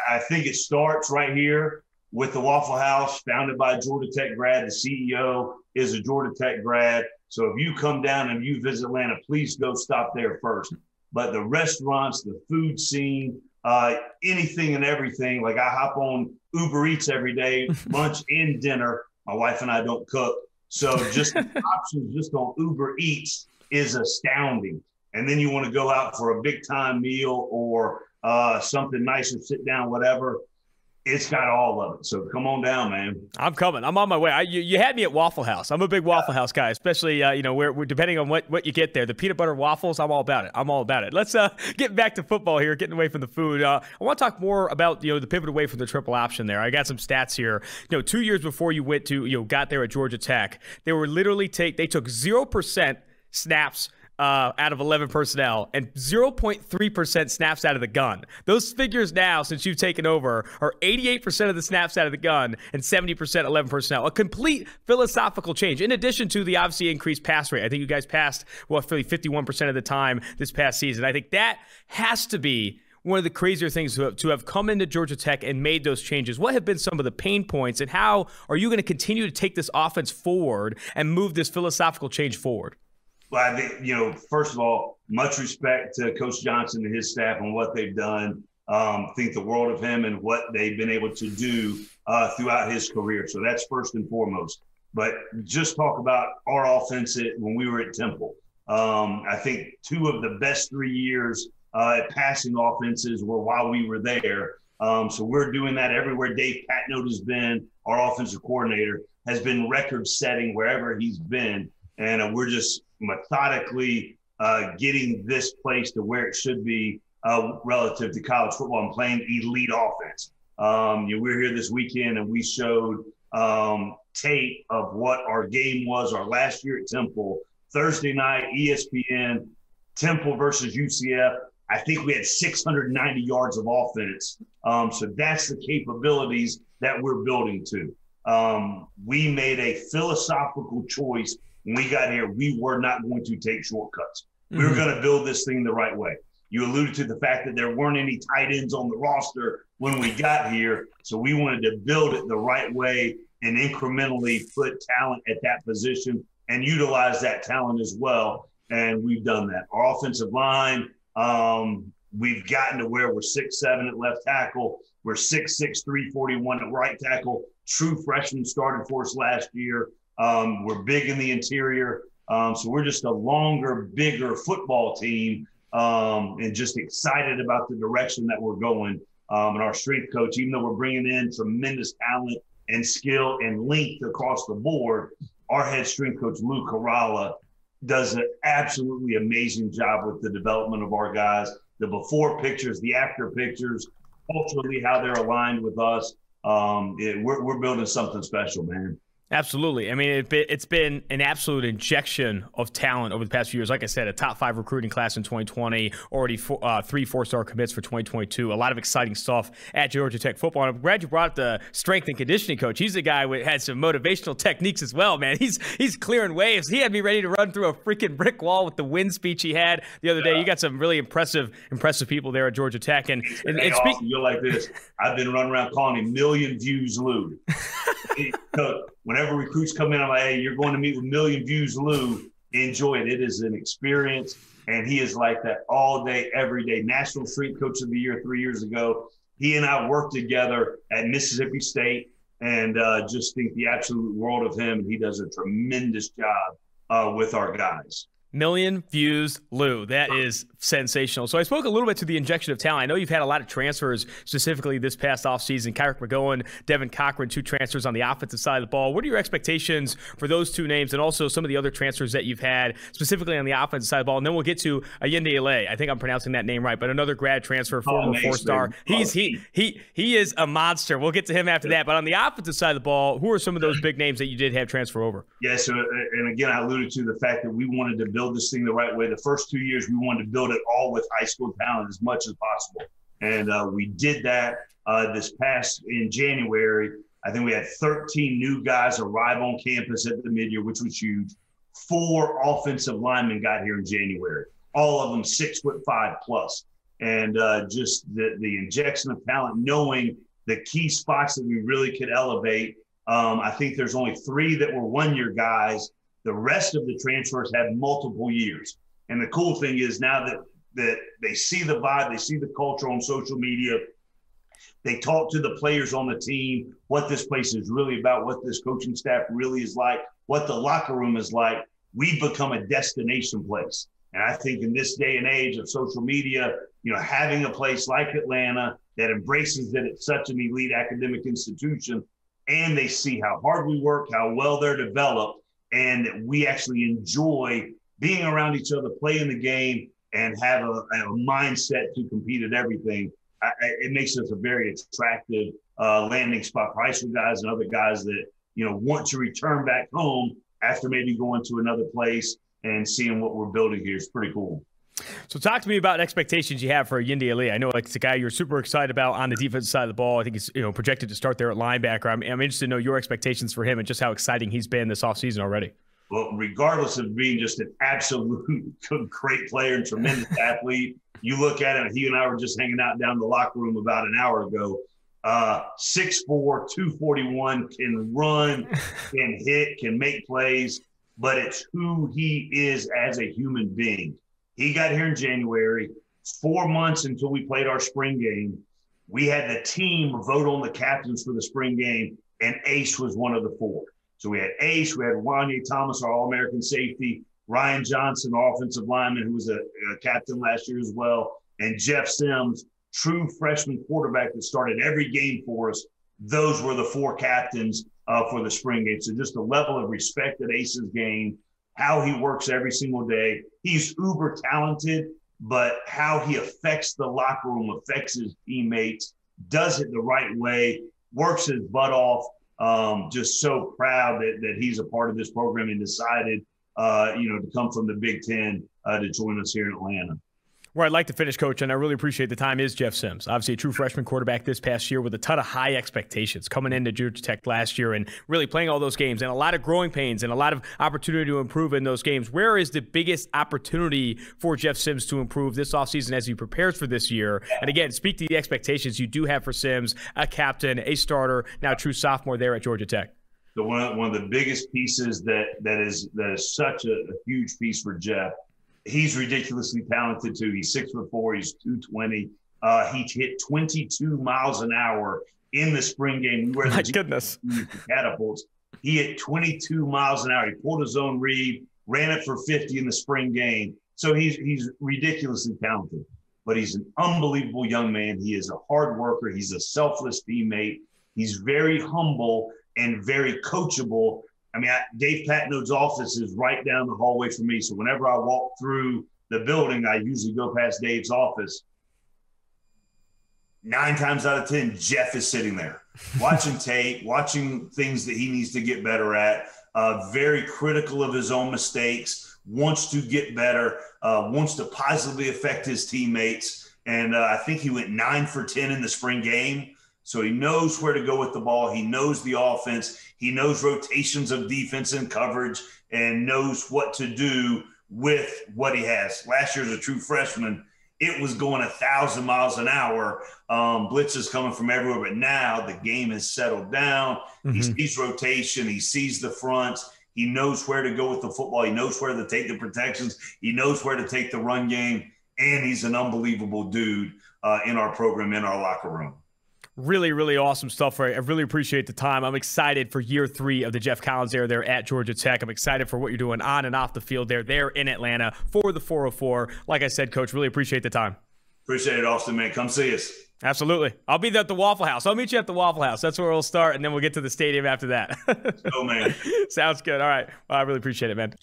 I think it starts right here with the Waffle House, founded by a Georgia Tech grad. The CEO is a Georgia Tech grad. So if you come down and you visit Atlanta, please go stop there first. But the restaurants, the food scene, anything and everything. Like I hop on Uber Eats every day, lunch and dinner. My wife and I don't cook. So just the options just on Uber Eats is astounding. And then you want to go out for a big time meal or something nice and sit down, whatever. It's got all of it. So come on down, man. I'm
coming. I'm on my way. You had me at Waffle House. I'm a big Waffle House guy, especially, where depending on what you get there. The peanut butter waffles, I'm all about it. Let's get back to football here, getting away from the food. I want to talk more about, the pivot away from the triple option there. I got some stats here. 2 years before you went to, got there at Georgia Tech, they were literally they took 0% snaps out of 11 personnel and 0.3% snaps out of the gun. Those figures now, since you've taken over, are 88% of the snaps out of the gun and 70% 11 personnel. A complete philosophical change, in addition to the obviously increased pass rate. I think you guys passed, roughly 51% of the time this past season. I think that has to be one of the crazier things to have come into Georgia Tech and made those changes. What have been some of the pain points, and how are you going to continue to take this offense forward and move this philosophical change forward?
Well, I think, first of all, much respect to Coach Johnson and his staff and what they've done. Think the world of him and what they've been able to do throughout his career. So that's first and foremost. But just talk about our offense when we were at Temple. I think two of the best 3 years at passing offenses were while we were there. So we're doing that everywhere. Dave Patnote has been, our offensive coordinator, has been record-setting wherever he's been. And we're just methodically getting this place to where it should be relative to college football and playing elite offense. We're here this weekend and we showed tape of what our game was our last year at Temple. Thursday night, ESPN, Temple versus UCF. I think we had 690 yards of offense. So that's the capabilities that we're building to. We made a philosophical choice. When we got here, we were not going to take shortcuts. We were going to build this thing the right way. You alluded to the fact that there weren't any tight ends on the roster when we got here. So we wanted to build it the right way and incrementally put talent at that position and utilize that talent as well. And we've done that. Our offensive line, we've gotten to where we're 6'7" at left tackle. We're 6'6", 341 at right tackle. True freshman started for us last year. We're big in the interior. So we're just a longer, bigger football team and just excited about the direction that we're going. And our strength coach, even though we're bringing in tremendous talent and skill and length across the board, our head strength coach, Lou Caralla, does an absolutely amazing job with the development of our guys, the before pictures, the after pictures, culturally how they're aligned with us. We're building something special, man.
Absolutely. I mean, it's been an absolute injection of talent over the past few years. Like I said, a top 5 recruiting class in 2020, already 3 4-star commits for 2022. A lot of exciting stuff at Georgia Tech football. And I'm glad you brought up the strength and conditioning coach. He's a guy who had some motivational techniques as well, man. He's clearing waves. He had me ready to run through a freaking brick wall with the wind speech he had the other day. You got some really impressive people there at Georgia Tech. And
you're like this. I've been running around calling him Million Views Lou. Whenever recruits come in, I'm like, hey, you're going to meet with Million Views Lou. Enjoy it. It is an experience. And he is like that all day, every day. National Strength Coach of the Year 3 years ago. He and I worked together at Mississippi State and just think the absolute world of him. He does a tremendous job with our guys.
Million Views Lou. That is sensational. So I spoke a little bit to the injection of talent. I know you've had a lot of transfers specifically this past offseason. Kyrick McGowan, Devin Cochran, 2 transfers on the offensive side of the ball. What are your expectations for those 2 names and also some of the other transfers that you've had specifically on the offensive side of the ball? And then we'll get to Allende Ile. I think I'm pronouncing that name right, but another grad transfer, former 4-star. He is a monster. We'll get to him after that. But on the offensive side of the ball, who are some of those big names that you did have transfer over?
Yes, and again, I alluded to the fact that we wanted to build this thing the right way. The first 2 years, we wanted to build it all with high school talent as much as possible. And we did that this past in January. I think we had 13 new guys arrive on campus at the midyear, which was huge. 4 offensive linemen got here in January, all of them 6'5" plus. And just the injection of talent, knowing the key spots that we really could elevate. I think there's only 3 that were 1-year guys. The rest of the transfers had multiple years. And the cool thing is now that they see the vibe, they see the culture on social media, they talk to the players on the team, what this place is really about, what this coaching staff really is like, what the locker room is like. We've become a destination place. And I think in this day and age of social media, having a place like Atlanta that embraces that it's such an elite academic institution, and they see how hard we work, how well they're developed, and that we actually enjoy being around each other, playing the game, and have a mindset to compete at everything. It makes us a very attractive landing spot for high school guys and other guys that, want to return back home after maybe going to another place and seeing what we're building here. Is pretty cool.
So talk to me about expectations you have for Allende Ile. I know it's a guy you're super excited about on the defensive side of the ball. I think he's projected to start there at linebacker. I'm interested to know your expectations for him and just how exciting he's been this offseason already.
Well, regardless of being just an absolute great player and tremendous athlete, you look at him, he and I were just hanging out down in the locker room about an hour ago. 6'4", 241, can run, can hit, can make plays, but it's who he is as a human being. He got here in January, 4 months until we played our spring game. We had the team vote on the captains for the spring game, and Ace was one of the 4. So we had Ace, we had Wanye Thomas, our All-American safety, Ryan Johnson, offensive lineman, who was a captain last year as well, and Jeff Sims, true freshman quarterback that started every game for us. Those were the 4 captains for the spring game. So just the level of respect that Ace has gained, how he works every single day. He's uber talented, but how he affects the locker room, affects his teammates, does it the right way, works his butt off. Just so proud that he's a part of this program and decided, to come from the Big Ten to join us here in Atlanta.
Where I'd like to finish, Coach, and I really appreciate the time, is Jeff Sims. Obviously a true freshman quarterback this past year with a ton of high expectations coming into Georgia Tech last year and really playing all those games and a lot of growing pains and a lot of opportunity to improve in those games. Where is the biggest opportunity for Jeff Sims to improve this offseason as he prepares for this year? And again, speak to the expectations you do have for Sims, a captain, a starter, now a true sophomore there at Georgia Tech.
So one of the biggest pieces that is such a huge piece for Jeff. He's ridiculously talented too. He's 6'4", he's 220. He hit 22 miles an hour in the spring game.
My goodness.
Catapults. He hit 22 miles an hour. He pulled his own read, ran it for 50 in the spring game. So he's ridiculously talented, but he's an unbelievable young man. He is a hard worker. He's a selfless teammate. He's very humble and very coachable. I mean, Dave Patnode's office is right down the hallway from me. So whenever I walk through the building, I usually go past Dave's office. 9 times out of 10, Jeff is sitting there watching tape, watching things that he needs to get better at, very critical of his own mistakes, wants to get better, wants to positively affect his teammates. And I think he went 9 for 10 in the spring game. So he knows where to go with the ball. He knows the offense. He knows rotations of defense and coverage and knows what to do with what he has. Last year as a true freshman, it was going 1,000 miles an hour. Blitzes coming from everywhere. But now the game has settled down. He sees rotation. He sees the fronts. He knows where to go with the football. He knows where to take the protections. He knows where to take the run game. And he's an unbelievable dude in our program, in our locker room.
Really, really awesome stuff, Ray. I really appreciate the time. I'm excited for year 3 of the Jeff Collins era there at Georgia Tech. I'm excited for what you're doing on and off the field there in Atlanta for the 404. Like I said, Coach, really appreciate the time.
Appreciate it, Austin, man. Come see us.
Absolutely. I'll be there at the Waffle House. I'll meet you at the Waffle House. That's where we'll start, and then we'll get to the stadium after that.
Oh, man.
Sounds good. All right. Well, I really appreciate it, man.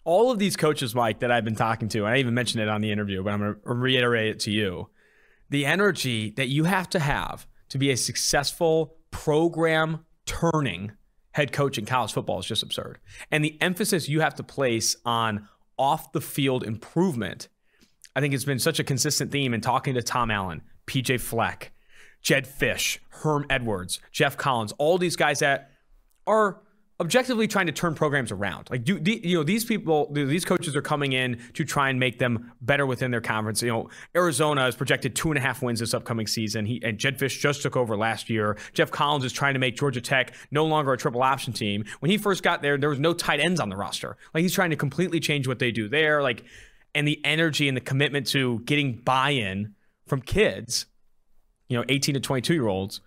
All of these coaches, Mike, that I've been talking to, and I even mentioned it on the interview, but I'm going to reiterate it to you. The energy that you have to be a successful program-turning head coach in college football is just absurd. And the emphasis you have to place on off-the-field improvement, I think it's been such a consistent theme in talking to Tom Allen, PJ Fleck, Jed Fish, Herm Edwards, Jeff Collins, all these guys that are objectively trying to turn programs around. Like, these people, these coaches are coming in to try and make them better within their conference. Arizona is projected 2.5 wins this upcoming season. And Jed Fish just took over last year. Jeff Collins is trying to make Georgia Tech no longer a triple option team. When he first got there was no tight ends on the roster. Like, he's trying to completely change what they do there. Like, and the energy and the commitment to getting buy-in from kids, 18 to 22-year-olds.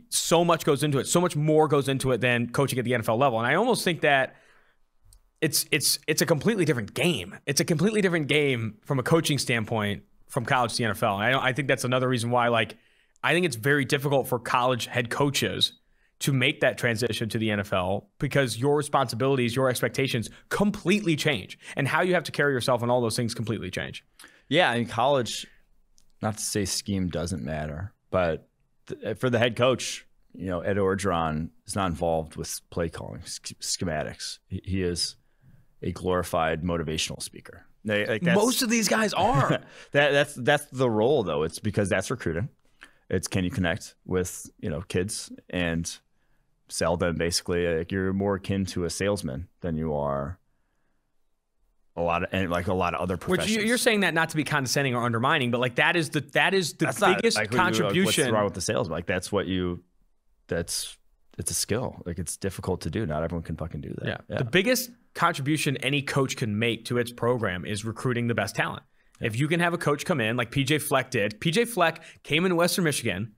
So much goes into it. So much more goes into it than coaching at the NFL level. And I almost think that it's a completely different game. It's a completely different game from a coaching standpoint from college to the NFL. And I think that's another reason why, I think it's very difficult for college head coaches to make that transition to the NFL because your responsibilities, your expectations completely change. And how you have to carry yourself and all those things completely change.
Yeah, in college, not to say scheme doesn't matter, but for the head coach, Ed Orgeron is not involved with play calling, schematics. He is a glorified motivational speaker.
Most of these guys are.
that's the role, though. It's because that's recruiting. It's can you connect with kids and sell them basically. You're more akin to a salesman than you are a lot of other professions.
Which you're saying that not to be condescending or undermining, but that is the biggest contribution.
What's wrong with the salesman? It's a skill. It's difficult to do. Not everyone can fucking do that.
Yeah. The biggest contribution any coach can make to its program is recruiting the best talent. Yeah. If you can have a coach come in like PJ Fleck did. PJ Fleck came into Western Michigan,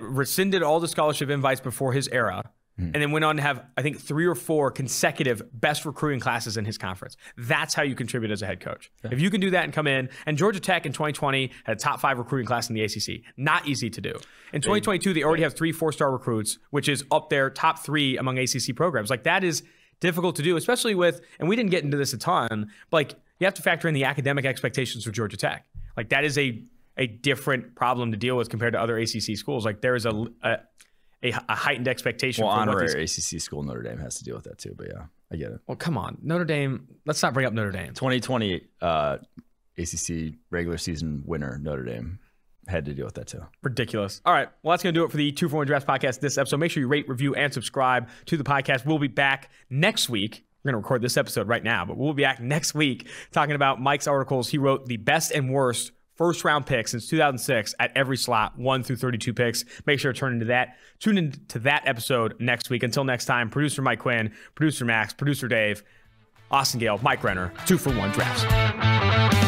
rescinded all the scholarship invites before his era, and then went on to have, I think, 3 or 4 consecutive best recruiting classes in his conference. That's how you contribute as a head coach. Yeah. If you can do that and come in, and Georgia Tech in 2020 had a top 5 recruiting class in the ACC. Not easy to do. In 2022, they already have 3 4-star recruits, which is up there top 3 among ACC programs. That is difficult to do, especially with, and we didn't get into this a ton, but you have to factor in the academic expectations for Georgia Tech. That is a different problem to deal with compared to other ACC schools. There is a heightened expectation.
Well, honorary ACC school Notre Dame has to deal with that too, but yeah, I get it.
Well, come on. Notre Dame, let's not bring up Notre Dame.
2020 ACC regular season winner Notre Dame had to deal with that too.
Ridiculous. All right, well, that's going to do it for the 241 Drafts podcast this episode. Make sure you rate, review, and subscribe to the podcast. We'll be back next week. We're going to record this episode right now, but we'll be back next week talking about Mike's articles. He wrote the best and worst first-round picks since 2006 at every slot, 1 through 32 picks. Make sure to tune into that episode next week. Until next time, producer Mike Quinn, producer Max, producer Dave, Austin Gale, Mike Renner, 241 Drafts.